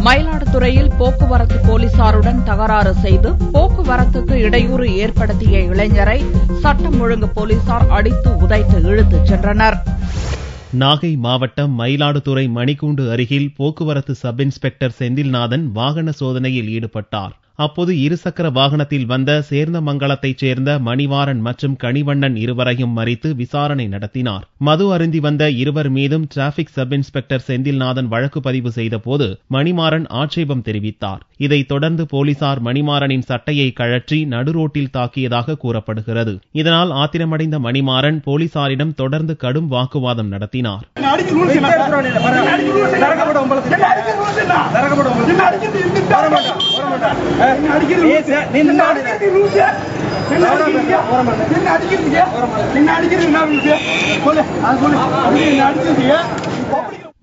மயிலாடுதுறையில் போக்குவரத்து போலீசாருடன் தகராறு செய்து போக்குவரத்துக்கு இடையூறு ஏற்படுத்திய இளைஞரை சட்டம் ஒழுங்கு போலீசார் அடித்து உதைத்து இழுத்துச் சென்றனர். நாகை மாவட்டம் மயிலாடுதுறை மணிக்கூண்டு அருகில் போக்குவரத்து சப் இன்ஸ்பெக்டர் செந்தில்நாதன் வாகன சோதனையில் ஈடுபட்டார். அப்போது இருசக்கர வாகனத்தில் வந்த சேர்ந்தமங்கலத்தைச் சேர்ந்த மணிமாறன் மற்றும் கனிவண்ணன் இருவரையும் மறித்து விசாரணை நடத்தினார். மது அருந்தி வந்த இருவர் மீதும் டிராபிக் சப் இன்ஸ்பெக்டர் செந்தில்நாதன் வழக்கு பதிவு செய்தபோது மணிமாறன் ஆட்சேபம் தெரிவித்தார். இதைத் தொடர்ந்து போலீசார் மணிமாறனின் சட்டையை கழற்றி நடுரோட்டில் தாக்கியதாக கூறப்படுகிறது. இதனால் ஆத்திரமடைந்த மணிமாறன் போலீசாரிடம் தொடர்ந்து கடும் வாக்குவாதம் நடத்தினார்.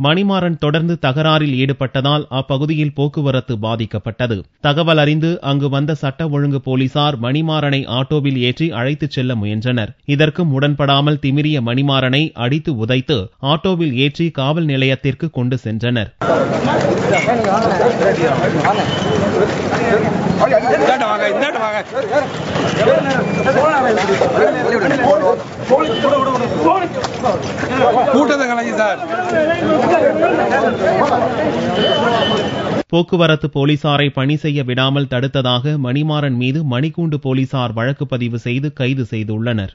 மணிமாறன் தொடர்ந்து தகராறில் ஈடுபட்டதால் அப்பகுதியில் போக்குவரத்து பாதிக்கப்பட்டது. தகவல் அறிந்து அங்கு வந்த சட்ட ஒழுங்கு போலீசார் மணிமாறனை ஆட்டோவில் ஏற்றி அழைத்துச் செல்ல முயன்றனர். இதற்கும் உடன்படாமல் திமிரிய மணிமாறனை அடித்து உதைத்து ஆட்டோவில் ஏற்றி காவல் நிலையத்திற்கு கொண்டு சென்றனர். போக்குவரத்து போலீசாரை பணி செய்ய விடாமல் தடுத்ததாக மணிமாறன் மீது மணிக்கூண்டு போலீசார் வழக்கு பதிவு செய்து கைது செய்துள்ளனர்.